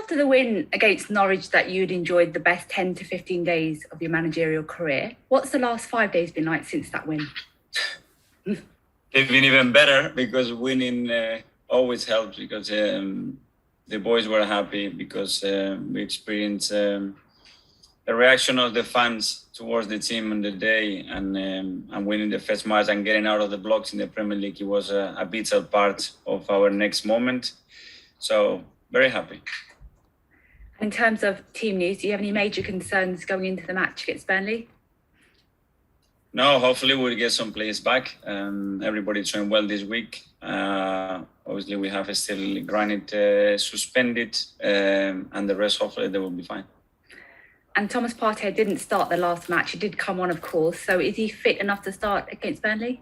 after the win against Norwich that you'd enjoyed the best 10 to 15 days of your managerial career. What's the last 5 days been like since that win? They've been even better because winning always helps, because the boys were happy because we experienced the reaction of the fans towards the team on the day, and winning the first match and getting out of the blocks in the Premier League. It was a vital part of our next moment. So very happy. In terms of team news, do you have any major concerns going into the match against Burnley? No, hopefully we'll get some players back. Everybody trained well this week. Obviously, we have still Granit suspended, and the rest, hopefully, they will be fine. And Thomas Partey didn't start the last match. He did come on, of course. So is he fit enough to start against Burnley?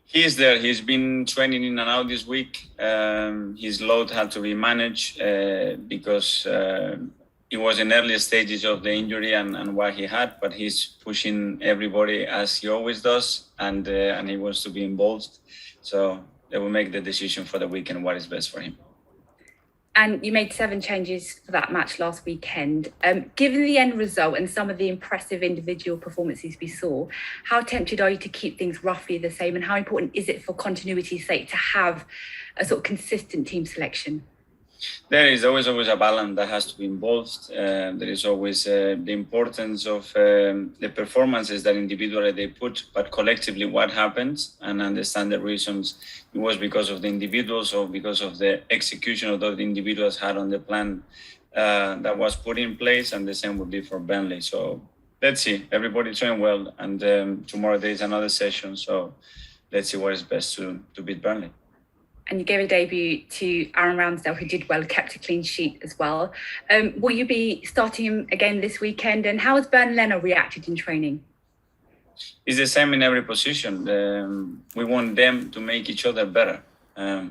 He is there. He's been training in and out this week. His load had to be managed because he was in early stages of the injury and what he had, but he's pushing everybody as he always does, and he wants to be involved. So they will make the decision for the weekend what is best for him. And you made 7 changes for that match last weekend. Given the end result and some of the impressive individual performances we saw, how tempted are you to keep things roughly the same? And how important is it for continuity's sake to have a sort of consistent team selection? There is always a balance that has to be involved. There is always the importance of the performances that individually they put, but collectively what happens, and understand the reasons. It was because of the individuals or because of the execution of those individuals had on the plan that was put in place, and the same would be for Burnley. So let's see. Everybody trained well, and tomorrow there is another session. So let's see what is best to beat Burnley. And you gave a debut to Aaron Ramsdale, who did well, kept a clean sheet as well. Will you be starting him again this weekend? And how has Burnley reacted in training? It's the same in every position. We want them to make each other better.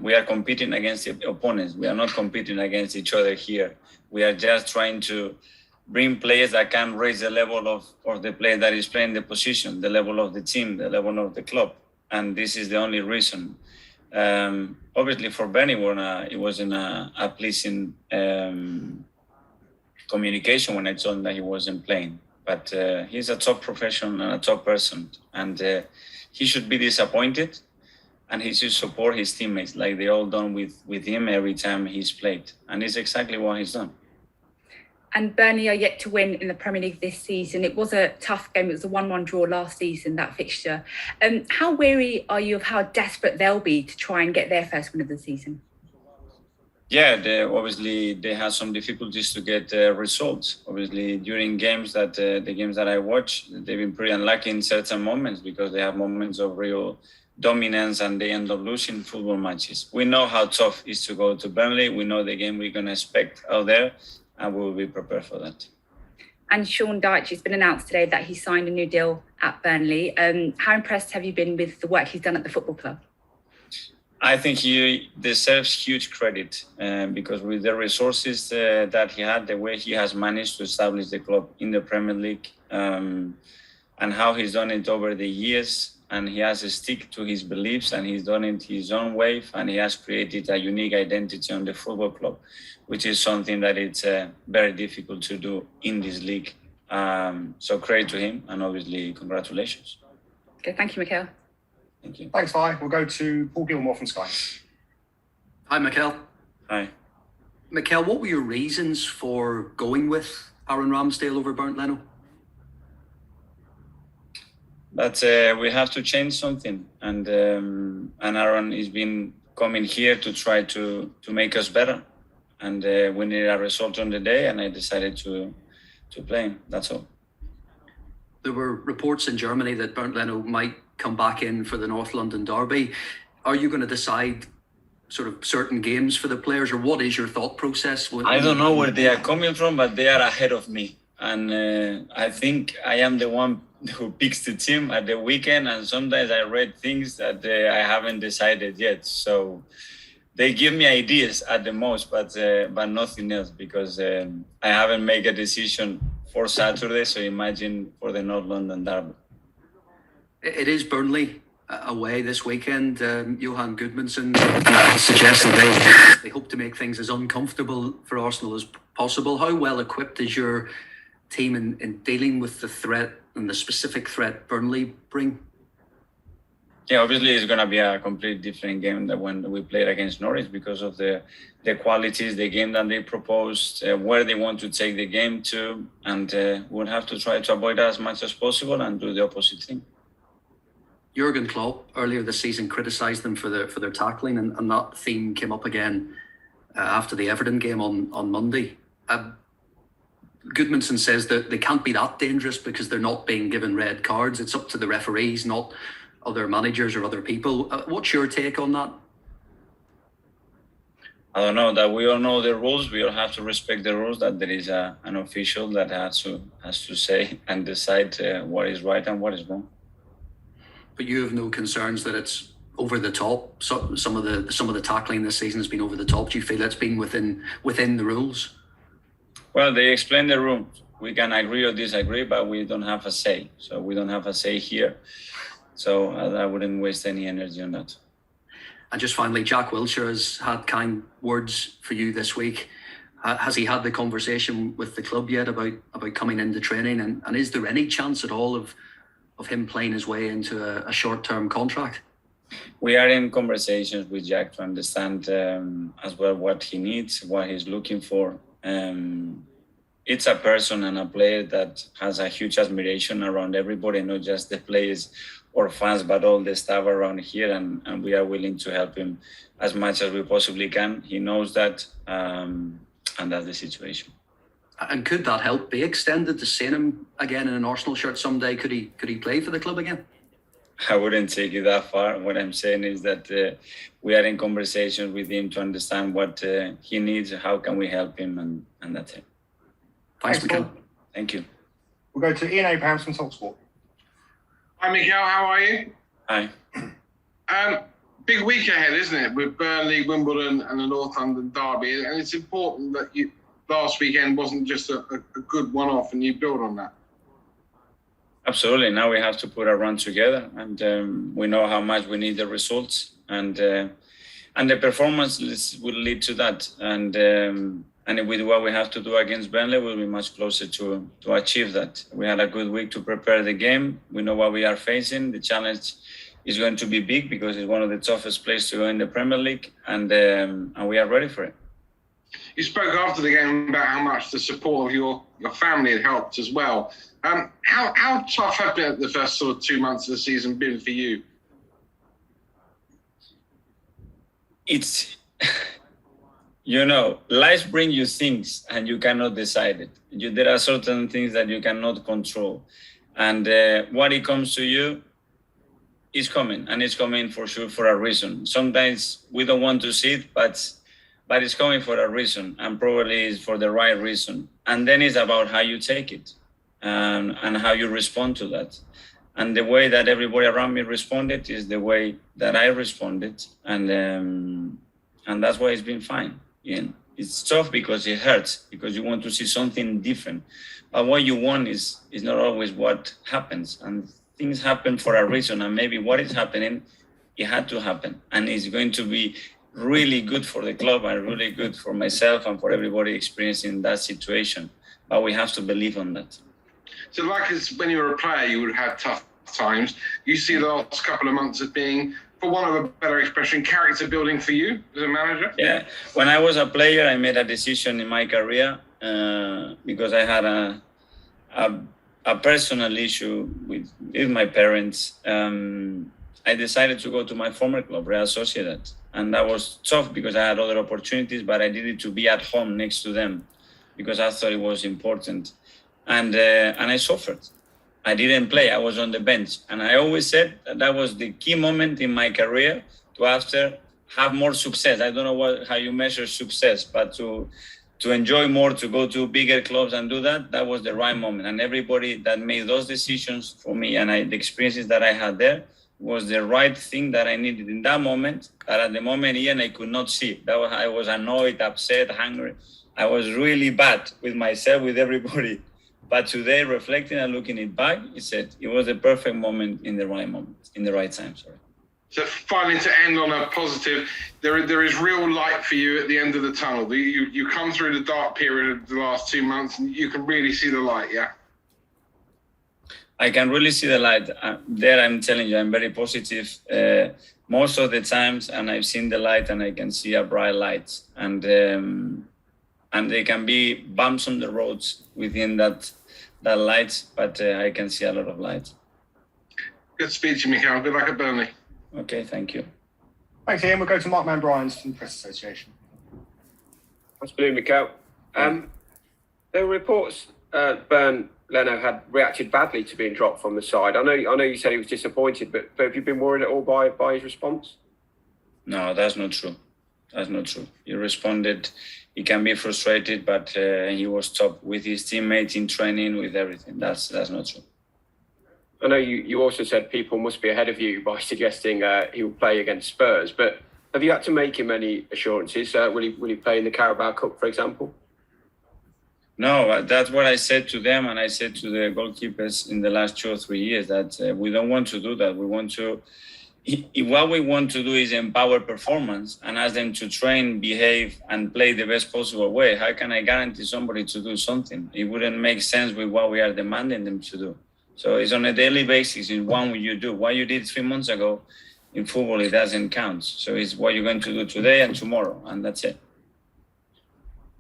We are competing against the opponents. We are not competing against each other here. We are just trying to bring players that can raise the level of the player that is playing the position, the level of the team, the level of the club. And this is the only reason. Obviously for Benny, it wasn't a pleasing communication when I told him that he wasn't playing. But he's a top professional and a top person, and he should be disappointed, and he should support his teammates like they all done with him every time he's played. And it's exactly what he's done. And Burnley are yet to win in the Premier League this season. It was a tough game. It was a 1-1 draw last season, that fixture. How weary are you of how desperate they'll be to try and get their first win of the season? Yeah, obviously they had some difficulties to get results. Obviously, during games the games that I watch, they've been pretty unlucky in certain moments because they have moments of real dominance and they end up losing football matches. We know how tough it is to go to Burnley. We know the game we're going to expect out there, and we will be prepared for that. And Sean Dyche, it's been announced today that he signed a new deal at Burnley. How impressed have you been with the work he's done at the football club? I think he deserves huge credit because with the resources that he had, the way he has managed to establish the club in the Premier League, and how he's done it over the years, and he has stick to his beliefs, and he's done it his own way, and he has created a unique identity on the football club, which is something that it's very difficult to do in this league. So credit to him, and obviously congratulations. Okay, thank you, Mikel. Thank you. Thanks, Vi. We'll go to Paul Gilmore from Sky. Hi, Mikel. Hi. Mikel, what were your reasons for going with Aaron Ramsdale over Bernd Leno? But we have to change something, and Aaron has been coming here to try to make us better, and we needed a result on the day, and I decided to play him. That's all. There were reports in Germany that Bernd Leno might come back in for the North London derby. Are you going to decide sort of certain games for the players, or what is your thought process? I don't know where they are coming from, but they are ahead of me, and I think I am the one who picks the team at the weekend, and sometimes I read things that I haven't decided yet. So they give me ideas at the most, but nothing else, because I haven't made a decision for Saturday. So imagine for the North London derby. It is Burnley away this weekend. Johan Gudmundsson suggested they hope to make things as uncomfortable for Arsenal as possible. How well equipped is your team in dealing with the threat and the specific threat Burnley bring? Yeah, obviously it's going to be a completely different game than when we played against Norwich because of the qualities, the game that they proposed, where they want to take the game to, and we'll have to try to avoid that as much as possible and do the opposite thing. Jurgen Klopp earlier this season criticised them for their tackling, and that theme came up again after the Everton game on Monday. Gudmundsson says that they can't be that dangerous because they're not being given red cards. It's up to the referees, not other managers or other people. What's your take on that? I don't know, that we all know the rules. We all have to respect the rules, that there is an official that has to say and decide what is right and what is wrong. But you have no concerns that it's over the top? So, some of the tackling this season has been over the top. Do you feel it's been within the rules? Well, they explain the rules. We can agree or disagree, but we don't have a say. So we don't have a say here. So I wouldn't waste any energy on that. And just finally, Jack Wilshere has had kind words for you this week. Has he had the conversation with the club yet about coming into training? And is there any chance at all of him playing his way into a short-term contract? We are in conversations with Jack to understand as well what he needs, what he's looking for. It's a person and a player that has a huge admiration around everybody, not just the players or fans, but all the staff around here. And we are willing to help him as much as we possibly can. He knows that, and that's the situation. And could that help be extended to seeing him again in an Arsenal shirt someday? Could he play for the club again? I wouldn't take it that far. What I'm saying is that we are in conversations with him to understand what he needs, how can we help him, and that's it. Thanks, Mikel. Thank you. We'll go to Ian Abrahams from TalkSport. Hi, Mikel. How are you? Hi. Big week ahead, isn't it? With Burnley, Wimbledon, and the North London derby, and it's important that last weekend wasn't just a good one-off, and you build on that. Absolutely. Now we have to put a run together, and we know how much we need the results, and the performance will lead to that. And with what we have to do against Burnley, we'll be much closer to achieve that. We had a good week to prepare the game. We know what we are facing. The challenge is going to be big because it's one of the toughest places to go in the Premier League, and we are ready for it. You spoke after the game about how much the support of your family had helped as well. How tough have the first sort of 2 months of the season been for you? It's, life brings you things and you cannot decide it. There are certain things that you cannot control. And what it comes to you is coming, and it's coming for sure for a reason. Sometimes we don't want to see it, but it's coming for a reason, and probably is for the right reason. And then it's about how you take it and how you respond to that. And the way that everybody around me responded is the way that I responded. And that's why it's been fine. It's tough because it hurts, because you want to see something different. But what you want is not always what happens. And things happen for a reason. And maybe what is happening, it had to happen. And it's going to be really good for the club and really good for myself and for everybody experiencing that situation. But we have to believe on that. So like as when you were a player, you would have had tough times. You see the last couple of months as being, for want of a better expression, character building for you as a manager? Yeah. When I was a player, I made a decision in my career because I had a personal issue with my parents. I decided to go to my former club, Real Sociedad. And that was tough because I had other opportunities, but I needed to be at home next to them because I thought it was important. And I suffered. I didn't play. I was on the bench. And I always said that was the key moment in my career to have more success. I don't know how you measure success, but to enjoy more, to go to bigger clubs and do that was the right moment. And everybody that made those decisions for me and the experiences that I had there was the right thing that I needed in that moment. But at the moment, Ian, I could not see. I was annoyed, upset, hungry. I was really bad with myself, with everybody. But today, reflecting and looking it back, he said it was the perfect moment, in the right time. Sorry. So finally, to end on a positive, there is real light for you at the end of the tunnel. You come through the dark period of the last 2 months, and you can really see the light. Yeah. I can really see the light. There, I'm telling you, I'm very positive most of the times, and I've seen the light, and I can see a bright light. And there can be bumps on the roads within that light, but I can see a lot of light. Good speech, Mikel. Good luck at Burnley. Okay, thank you. Thanks, Ian. We'll go to Mark Mann-Bryans from the Press Association. Afternoon, Mikel. There were reports Leno had reacted badly to being dropped from the side. I know you said he was disappointed, but have you been worried at all by his response? No, that's not true. That's not true. He responded. He can be frustrated, but he was top with his teammates in training, with everything. That's not true. I know you also said people must be ahead of you by suggesting he will play against Spurs, but have you had to make him any assurances? Will he play in the Carabao Cup, for example? No, that's what I said to them, and I said to the goalkeepers in the last 2 or 3 years, that we don't want to do that. What we want to do is empower performance and ask them to train, behave, and play the best possible way. How can I guarantee somebody to do something? It wouldn't make sense with what we are demanding them to do. So it's on a daily basis. It's what you do. What you did 3 months ago in football, it doesn't count. So it's what you're going to do today and tomorrow, and that's it.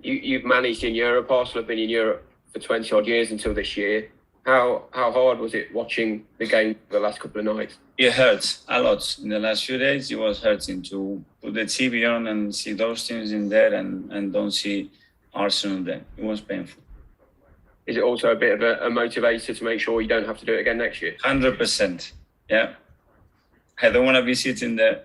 You've managed in Europe. Arsenal have been in Europe for 20 odd years until this year. How hard was it watching the game for the last couple of nights? It hurts a lot. In the last few days, it was hurting to put the TV on and see those teams in there and don't see Arsenal there. It was painful. Is it also a bit of a motivator to make sure you don't have to do it again next year? 100%. Yeah. I don't want to be sitting there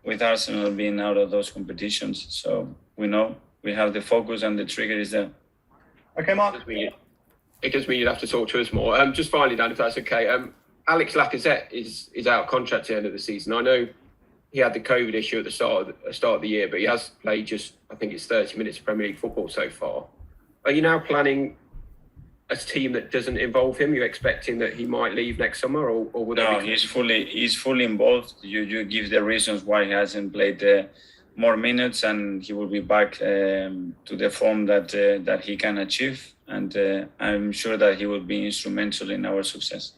with Arsenal being out of those competitions. So we know we have the focus and the trigger is there. Okay, Mark. It does mean you'd have to talk to us more. Just finally, Dan, if that's okay. Alex Lacazette is out of contract at the end of the season. I know he had the COVID issue at the start of the year, but he has played just, I think it's 30 minutes of Premier League football so far. Are you now planning a team that doesn't involve him? You're expecting that he might leave next summer, or would no? He's fully involved. You give the reasons why he hasn't played more minutes, and he will be back to the form that he can achieve. And I'm sure that he will be instrumental in our success.